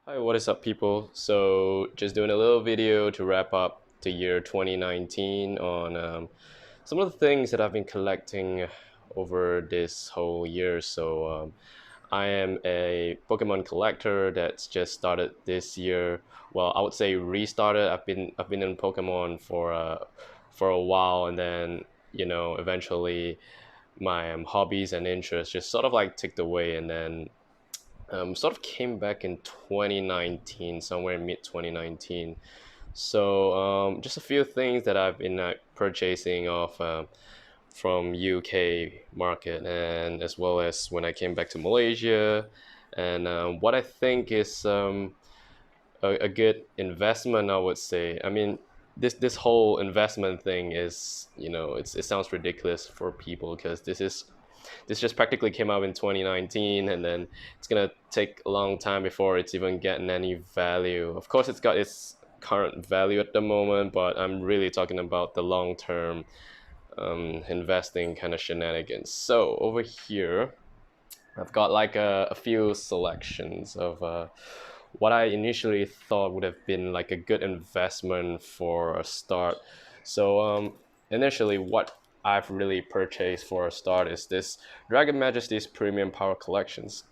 Hi, what is up, people? So, just doing a little video to wrap up the year 2019 on some of the things that I've been collecting over this whole year. I am a Pokemon collector that's just started this year. Well, I would say restarted. I've been in Pokemon for a while, and then eventually my hobbies and interests just sort of like ticked away, and then sort of came back in 2019, somewhere in mid 2019. Just a few things that I've been purchasing off from UK market, and as well as when I came back to Malaysia, and what I think is a good investment, I would say. I mean, this whole investment thing is, it sounds ridiculous for people because this just practically came out in 2019, and then it's gonna take a long time before it's even getting any value. Of course, it's got its current value at the moment, but I'm really talking about the long term investing kind of shenanigans. So over here, I've got like a few selections of what I initially thought would have been like a good investment for a start. Initially, what I've really purchased for a start is this Dragon Majesty's Premium Power Collections.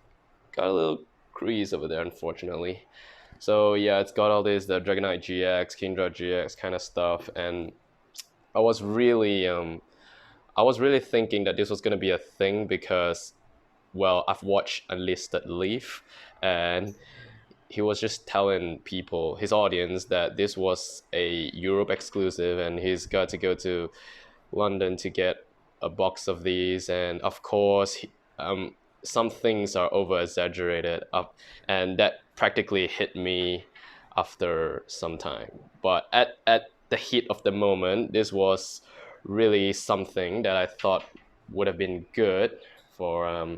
Got a little crease over there, unfortunately. So yeah, it's got all this the Dragonite GX, Kingdra GX kind of stuff, and I was really I was really thinking that this was gonna be a thing because, well, I've watched Unlisted Leaf, and he was just telling people, his audience, that this was a Europe exclusive, and he's got to go to London to get a box of these. And of course, some things are over exaggerated, up, and that practically hit me after some time. But at the heat of the moment, this was really something that I thought would have been good for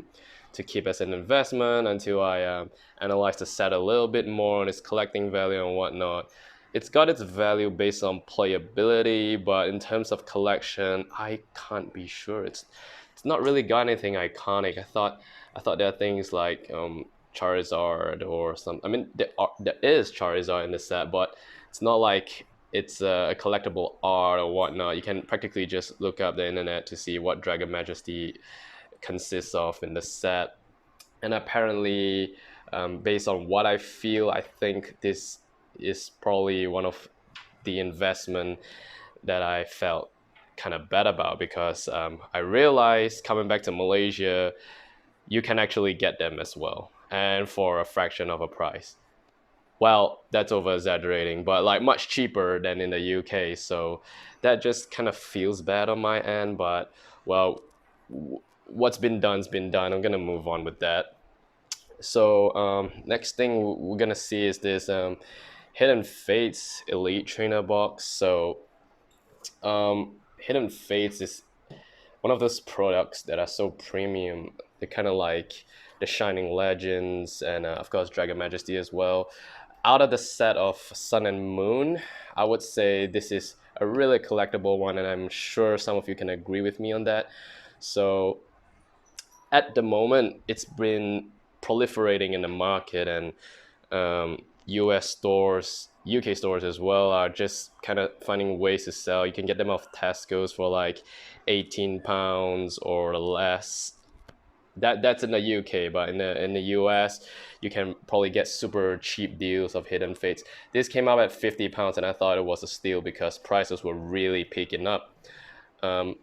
to keep as an investment until I analyzed the set a little bit more on its collecting value and whatnot. It's got its value based on playability, but in terms of collection, I can't be sure. It's not really got anything iconic. I thought there are things like Charizard or some. I mean, there is Charizard in the set, but it's not like it's a collectible art or whatnot. You can practically just look up the internet to see what Dragon Majesty consists of in the set. And apparently, based on what I feel, I think this is probably one of the investment that I felt kind of bad about, because I realized coming back to Malaysia, you can actually get them as well, and for a fraction of a price. Well, that's over exaggerating, but like much cheaper than in the UK. So that just kind of feels bad on my end. But well, what's been done's been done. I'm gonna move on with that. Next thing we're gonna see is this Hidden Fates Elite Trainer box. Hidden Fates is one of those products that are so premium. They're kind of like the Shining Legends, and of course Dragon Majesty as well. Out of the set of Sun and Moon, I would say this is a really collectible one, and I'm sure some of you can agree with me on that. So at the moment, it's been proliferating in the market, and US stores, UK stores as well, are just kind of finding ways to sell. You can get them off Tesco's for like £18 or less. That's in the UK, but in the US, you can probably get super cheap deals of Hidden Fates. This came out at £50, and I thought it was a steal because prices were really picking up. Um,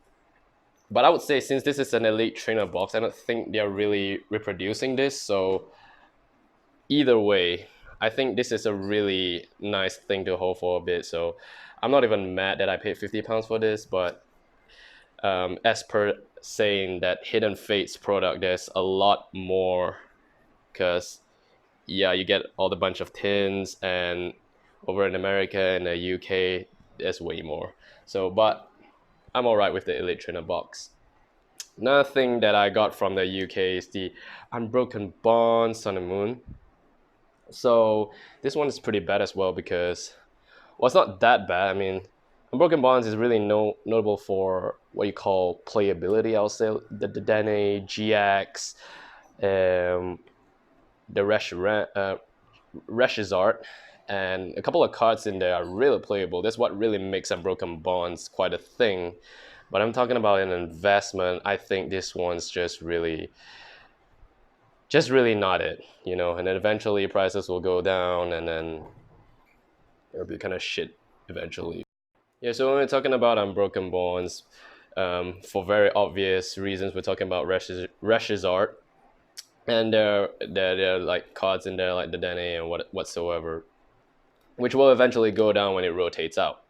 but I would say, since this is an elite trainer box, I don't think they're really reproducing this. So either way, I think this is a really nice thing to hold for a bit. So I'm not even mad that I paid £50 for this, but as per saying that Hidden Fates product, there's a lot more, because yeah, you get all the bunch of tins, and over in America and the UK, there's way more. But I'm all right with the Elite Trainer box. Another thing that I got from the UK is the Unbroken Bond Sun and Moon. So this one is pretty bad as well because, well, it's not that bad. I mean, Unbroken Bonds is really notable for what you call playability. I'll say the Dene GX, the Reshiram, Resh's art, and a couple of cards in there are really playable. That's what really makes Unbroken Bonds quite a thing. But I'm talking about an investment. I think this one's just really not it, you know. And then eventually prices will go down, and then it'll be kind of shit eventually. Yeah. So when we're talking about Unbroken Bonds, for very obvious reasons, we're talking about Resh's art, and there are like cards in there like the Dene and whatsoever, which will eventually go down when it rotates out,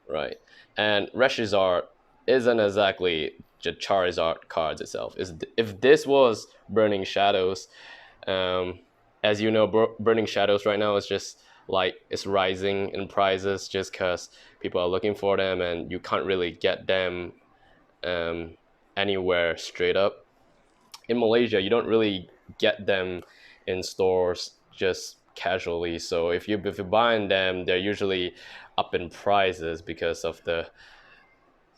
right? And Reshizard isn't exactly the Charizard cards itself. Is if this was Burning Shadows, um, as you know, Burning Shadows right now is just like it's rising in prices just because people are looking for them and you can't really get them um, anywhere straight up. In Malaysia, you don't really get them in stores just casually. So if you're buying them, they're usually up in prices because of the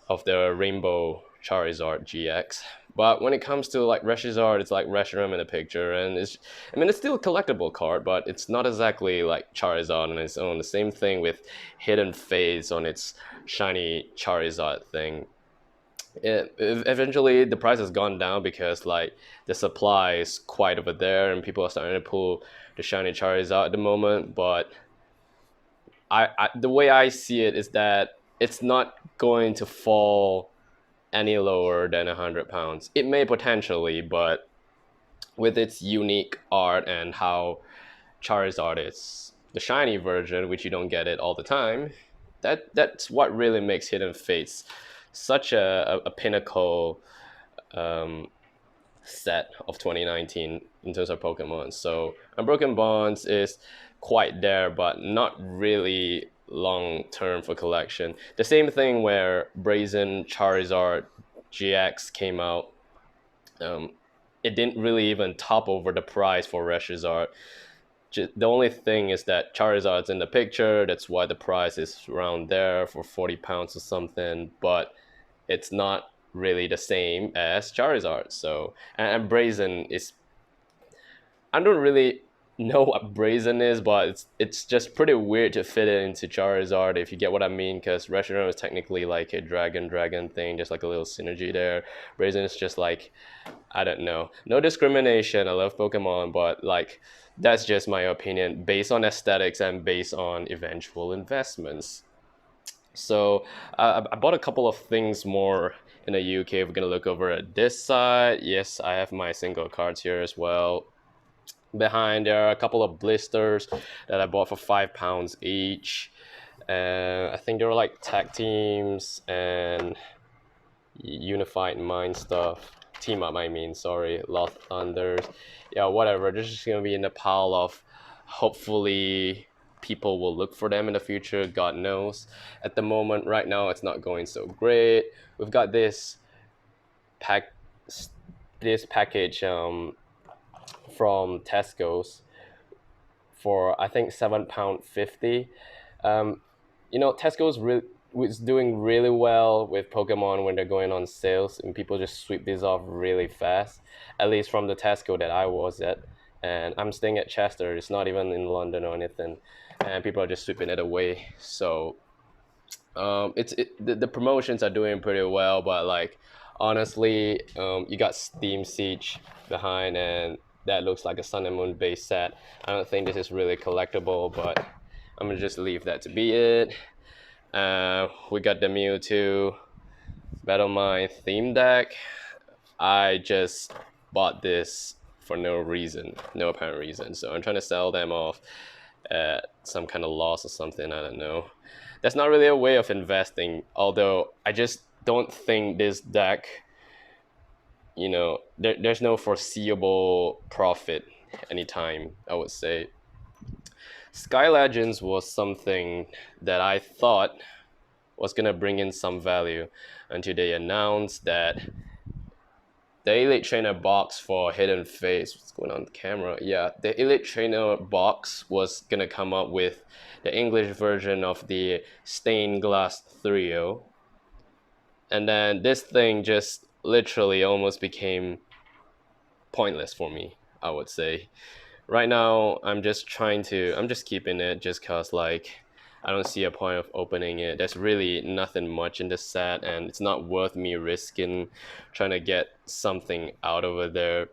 Rainbow Charizard GX. But when it comes to like Reshizard, it's like Reshiram in a picture, and it's still a collectible card, but it's not exactly like Charizard on its own. The same thing with Hidden Phase on its shiny Charizard thing. Eventually the price has gone down because like the supply is quite over there and people are starting to pull the shiny Charizard at the moment. But the way I see it is that it's not going to fall any lower than £100. It may potentially, but with its unique art and how Charizard is the shiny version, which you don't get it all the time, that's what really makes Hidden Fates such a pinnacle um, set of 2019 in terms of Pokemon. So Unbroken Bonds is quite there, but not really long term for collection. The same thing where Brazen Charizard GX came out. Um, it didn't really even top over the price for Reshizard. The only thing is that Charizard's in the picture. That's why the price is around there for £40 or something. But it's not really the same as Charizard. So and Brazen is, I don't really know what Brazen is, but it's just pretty weird to fit it into Charizard if you get what I mean. Because Reshiram is technically like a dragon thing, just like a little synergy there. Brazen is just like, I don't know. No discrimination. I love Pokemon, but like that's just my opinion based on aesthetics and based on eventual investments. So I bought a couple of things more in the UK. We're gonna look over at this side. Yes, I have my single cards here as well. Behind there are a couple of blisters that I bought for £5 each. I think they were like tag teams and Unified Mind stuff. Team up, I mean, sorry, Lost Thunders. Yeah, whatever. They're just gonna be in a pile of, hopefully people will look for them in the future, God knows. At the moment, right now, it's not going so great. We've got pack this package from Tesco's for I think £7.50. Um, you know, was doing really well with Pokemon when they're going on sales, and people just sweep these off really fast. At least from the Tesco that I was at, and I'm staying at Chester. It's not even in London or anything, and people are just sweeping it away. So the promotions are doing pretty well, but like honestly, you got Steam Siege behind, and that looks like a Sun and Moon base set. I don't think this is really collectible, but I'm gonna just leave that to be it. We got the Mewtwo Battle Mind theme deck. I just bought this for no reason, no apparent reason. So I'm trying to sell them off at some kind of loss or something. I don't know. That's not really a way of investing. Although I just don't think this deck, there's no foreseeable profit anytime. I would say Sky Legends was something that I thought was gonna bring in some value until they announced that the Elite Trainer box for Hidden Face, what's going on the camera? Yeah, the Elite Trainer box was gonna come up with the English version of the Stained Glass Trio. And then this thing just literally almost became pointless for me, I would say. right now I'm just keeping it just cause like I don't see a point of opening it. There's really nothing much in the set, and it's not worth me risking trying to get something out over there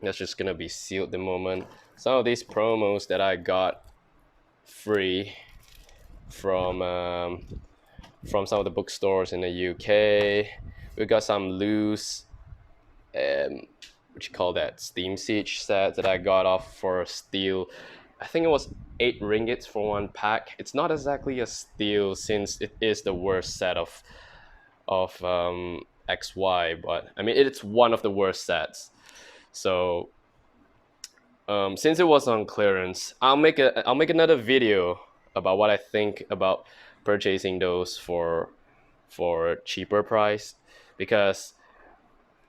that's just gonna be sealed at the moment. Some of these promos that I got free from some of the bookstores in the UK. We got some loose what you call that, Steam Siege set that I got off for a steal. I think it was 8 ringgits for one pack. It's not exactly a steal since it is the worst set of XY, but I mean it's one of the worst sets. So since it was on clearance, I'll make another video about what I think about purchasing those for a cheaper price, because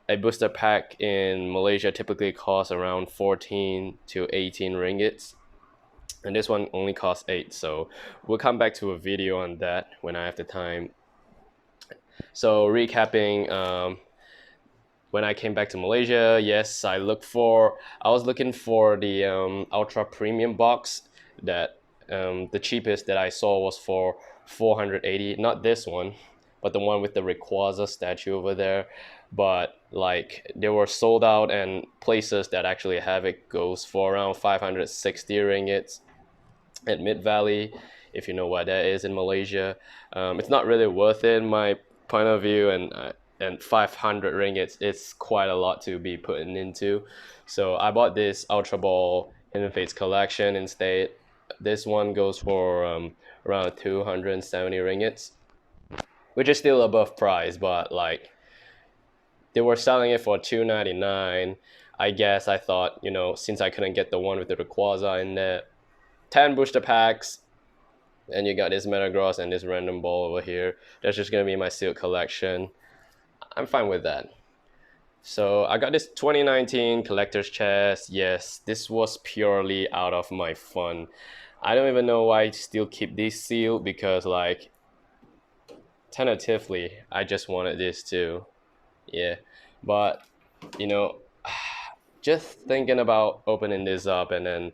a booster pack in Malaysia typically costs around 14 to 18 ringgits, and this one only costs 8. So we'll come back to a video on that when I have the time. So recapping, when I came back to Malaysia, yes, I was looking for the ultra premium box that the cheapest that I saw was for 480. Not this one, but the one with the Rayquaza statue over there. But like they were sold out, and places that actually have it goes for around 560 ringgits at Mid Valley, if you know what that is in Malaysia. It's not really worth it in my point of view, and 500 ringgits is quite a lot to be putting into. So I bought this Ultra Ball Hidden Fates collection instead. This one goes for around 270 ringgits, which is still above price, but like they were selling it for 299. I guess I thought, since I couldn't get the one with the Rayquaza in there, 10 booster packs, and you got this Metagross and this random ball over here. That's just gonna be my sealed collection. I'm fine with that. So I got this 2019 collector's chest. Yes, this was purely out of my fun. I don't even know why I still keep this sealed, because like tentatively I just wanted this too. Yeah, but you know, just thinking about opening this up and then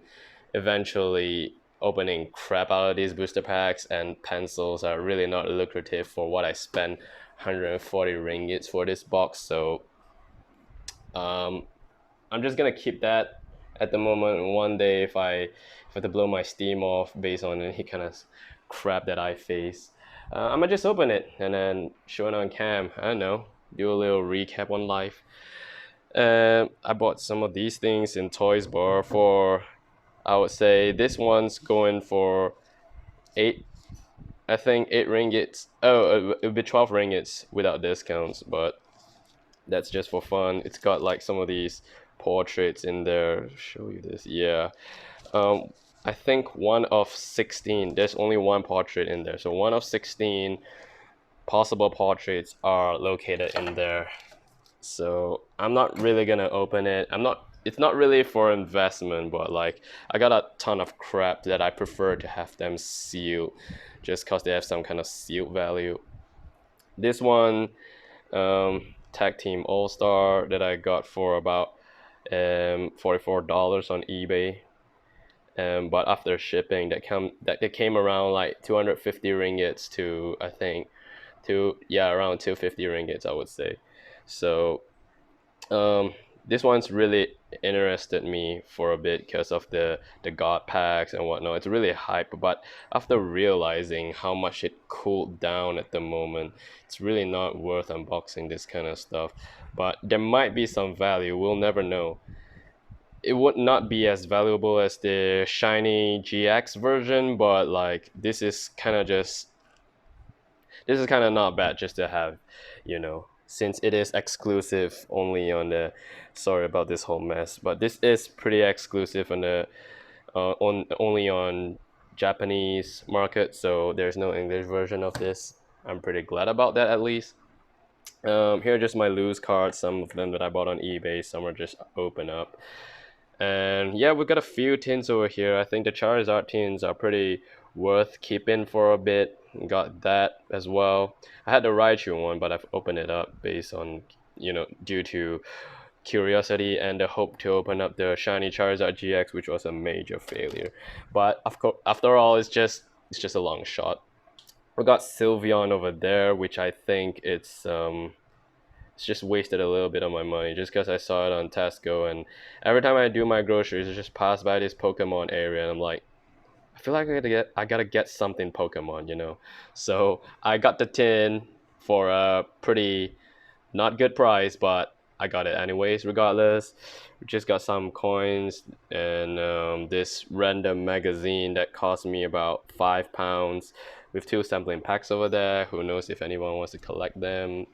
eventually opening crap out of these booster packs and pencils are really not lucrative for what I spent 140 ringgits for this box. So um, I'm just gonna keep that at the moment. One day, if I have to blow my steam off based on any kind of crap that I face, I'm gonna just open it and then show it on cam. I don't know, do a little recap on life. I bought some of these things in Toys Bar for, I would say this one's going for 8, I think 8 ringgits. Oh, it would be 12 ringgits without discounts, but that's just for fun. It's got like some of these portraits in there. Show you this. Yeah. I think one of 16. There's only one portrait in there. So one of 16 possible portraits are located in there. So I'm not really gonna open it. It's not really for investment, but like I got a ton of crap that I prefer to have them sealed just because they have some kind of sealed value. This one, Tag Team All Star, that I got for about $44 on eBay. But after shipping, that it came around like 250 ringgits to, I think, around 250 ringgits, I would say. So this one's really interested me for a bit because of the god packs and whatnot. It's really hype, but after realizing how much it cooled down at the moment, it's really not worth unboxing this kind of stuff. But there might be some value, we'll never know. It would not be as valuable as the shiny GX version, but like this is kind of not bad just to have, since it is exclusive only on the. Sorry about this whole mess, but this is pretty exclusive on the on only on Japanese market, so there's no English version of this. I'm pretty glad about that at least. Here are just my loose cards. Some of them that I bought on eBay. Some are just open up. And yeah, we've got a few tins over here. I think the Charizard tins are pretty worth keeping for a bit. Got that as well. I had the Raichu one, but I've opened it up based on, due to curiosity and the hope to open up the shiny Charizard GX, which was a major failure. But of course, after all, it's just a long shot. We got Sylveon over there, which I think it's just wasted a little bit of my money just because I saw it on Tesco, and every time I do my groceries, I just pass by this Pokemon area, and I'm like, I feel like I gotta get something Pokemon, you know. So I got the tin for a pretty not good price, but I got it anyways. Regardless, we just got some coins and this random magazine that cost me about £5 with two sampling packs over there. Who knows if anyone wants to collect them?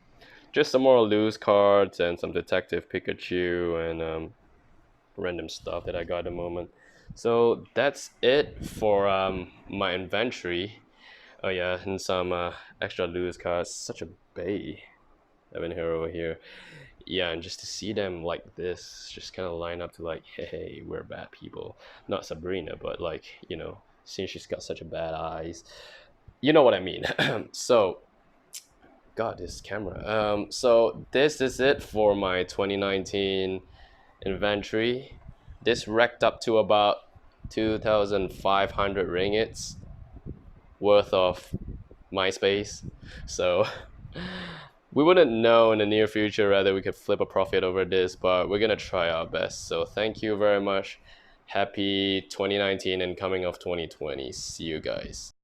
Just some more loose cards and some Detective Pikachu and random stuff that I got at the moment. So that's it for my inventory. Oh yeah, and some extra loose cards. Such a bay Evan here over here. Yeah, and just to see them like this, just kind of line up to like, hey, we're bad people. Not Sabrina, but like, since she's got such a bad eyes. You know what I mean. So God, this camera. So this is it for my 2019 inventory. This racked up to about 2,500 ringgits worth of MySpace. So we wouldn't know in the near future whether we could flip a profit over this, but we're gonna try our best. So thank you very much. Happy 2019 and coming of 2020. See you guys.